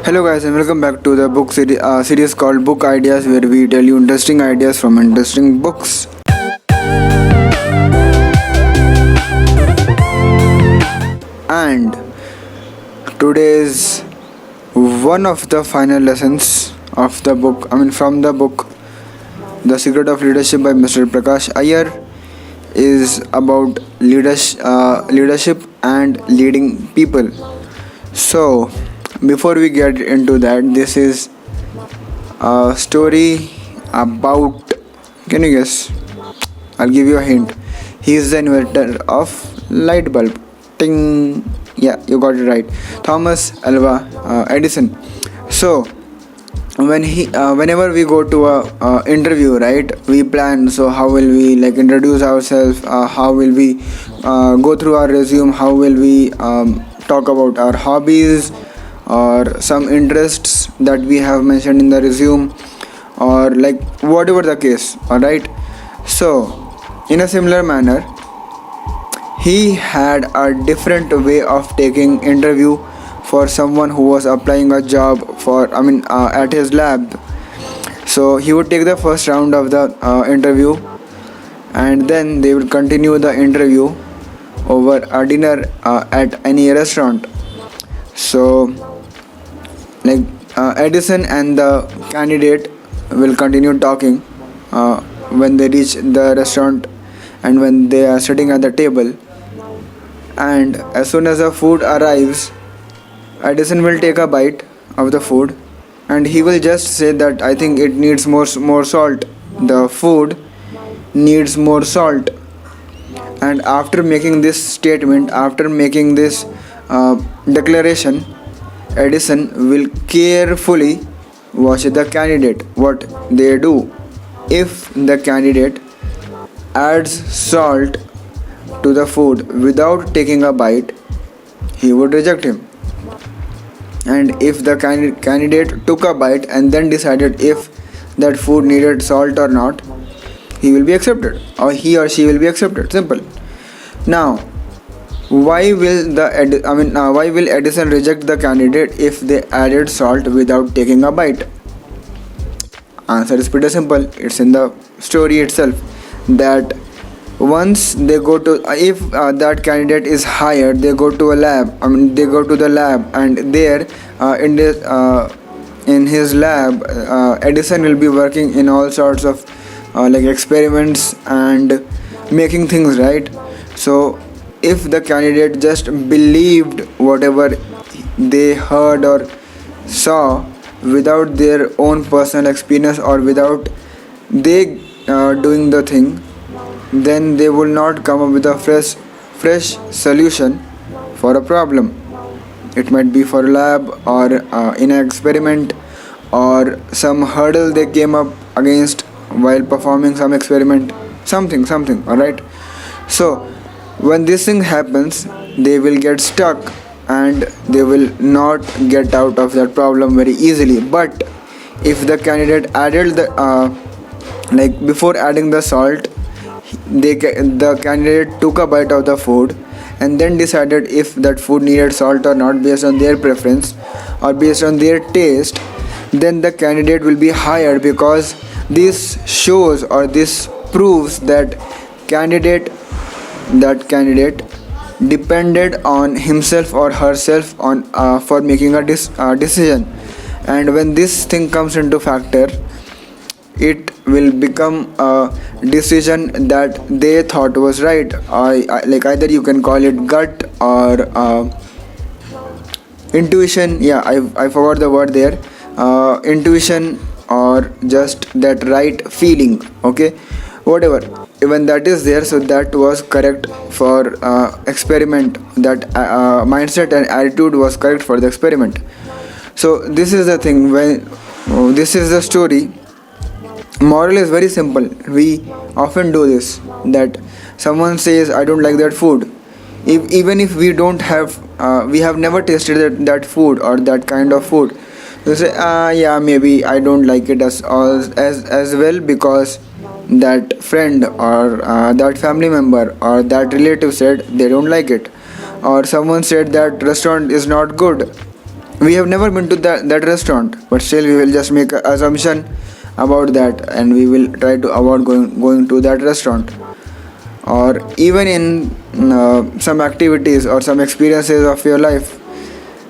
Hello guys and welcome back to the book series called Book Ideas, where we tell you interesting ideas from interesting books. And today is one of the final lessons of the book, from the book The Secret of Leadership by Mr. Prakash Iyer, is about leadership and leading people. So, before we get into that, this is a story about. Can you guess? I'll give you a hint. He is the inventor of light bulb. Ting. Yeah, you got it right. Thomas Alva Edison. So, whenever we go to a interview, right, we plan. So how will we introduce ourselves? How will we go through our resume? How will we talk about our hobbies or some interests that we have mentioned in the resume, or whatever the case? All right. So in a similar manner, he had a different way of taking interview for someone who was applying a job at his lab. So he would take the first round of the interview, and then they would continue the interview over a dinner at any restaurant. So Edison and the candidate will continue talking when they reach the restaurant and when they are sitting at the table. And as soon as the food arrives, Edison will take a bite of the food and he will just say that I think it needs more salt. The food needs more salt. And after making this statement, after making this declaration, Edison will carefully watch the candidate, what they do. If the candidate adds salt to the food without taking a bite, he would reject him. And if the candidate took a bite and then decided if that food needed salt or not, he will be accepted, or he or she will be accepted. Simple. Now, why will Edison reject the candidate if they added salt without taking a bite? Answer is pretty simple. It's in the story itself that once they go to if that candidate is hired, they go to a lab. They go to the lab, and there in his lab, Edison will be working in all sorts of experiments and making things, right. So if the candidate just believed whatever they heard or saw without their own personal experience, or without they doing the thing, then they will not come up with a fresh solution for a problem. It might be for a lab, or in an experiment, or some hurdle they came up against while performing some experiment, something, all right. So when this thing happens, they will get stuck and they will not get out of that problem very easily. But if the candidate added the before adding the salt, the candidate took a bite of the food and then decided if that food needed salt or not based on their preference or based on their taste, then the candidate will be hired, because this shows or this proves that candidate depended on himself or herself on for making a decision. And when this thing comes into factor, it will become a decision that they thought was right. Either you can call it gut or intuition. Yeah, I forgot the word there. Intuition, or just that right feeling. Okay, whatever. When that is there, so that was correct for experiment. That mindset and attitude was correct for the experiment. So this is the thing. This is the story. Moral is very simple. We often do this, that someone says I don't like that food. Even if we don't have we have never tasted that food or that kind of food, we say yeah, maybe I don't like it as well, because that friend or that family member or that relative said they don't like it, or someone said that restaurant is not good. we have never been to that restaurant, but still we will just make an assumption about that, and we will try to avoid going to that restaurant. Or even in some activities or some experiences of your life,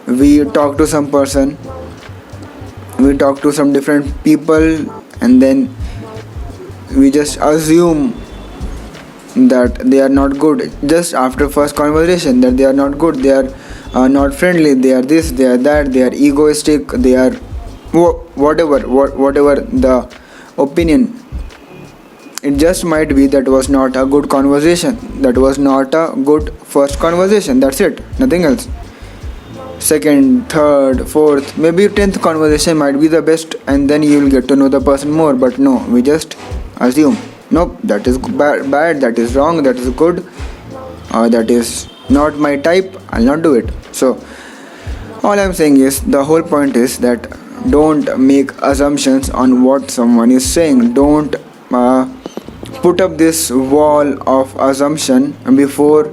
we talk to some person, we talk to some different people, and then we just assume that they are not good just after first conversation, that they are not good, they are not friendly, they are this, they are that, they are egoistic, they are whatever the opinion. It just might be that was not a good conversation, that was not a good first conversation, that's it, nothing else. Second, third, fourth, maybe 10th conversation might be the best, and then you will get to know the person more. But no, we just assume, nope, that is bad, that is wrong, that is good, that is not my type, I'll not do it. So all I'm saying is, the whole point is that don't make assumptions on what someone is saying. Don't put up this wall of assumption before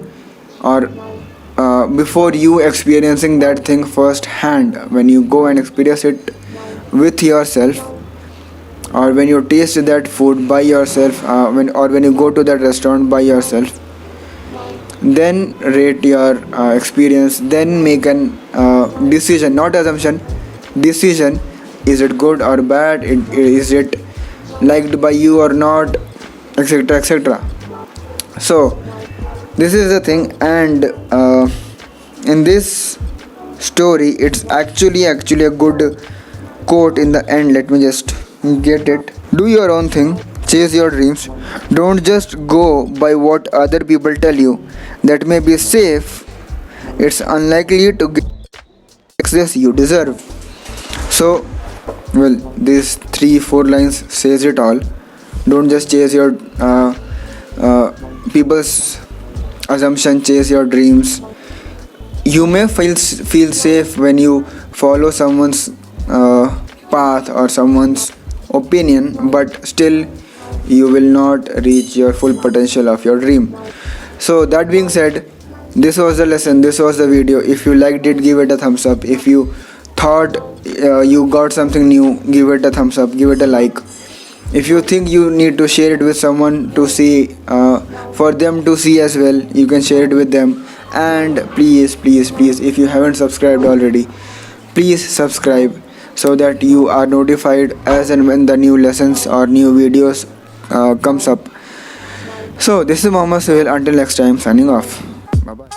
you experiencing that thing first hand. When you go and experience it with yourself, or when you taste that food by yourself, when you go to that restaurant by yourself, then rate your experience, then make an decision, not assumption, decision. Is it good or bad? Is it liked by you or not, etc, etc. So this is the thing. And in this story, it's actually a good quote in the end. Let me just get it. Do your own thing, chase your dreams, don't just go by what other people tell you. That may be safe, it's unlikely to get success you deserve. So, well, these 3-4 lines says it all. Don't just chase your people's assumption, chase your dreams. You may feel safe when you follow someone's path or someone's opinion, but still you will not reach your full potential of your dream. So that being said, this was the lesson, this was the video. If you liked it, give it a thumbs up. If you thought you got something new, give it a thumbs up, give it a like. If you think you need to share it with someone to see, for them to see as well, you can share it with them. And please, if you haven't subscribed already, please subscribe, so that you are notified as and when the new lessons or new videos comes up. So this is Mohammed Sohail. Until next time, signing off. Bye bye.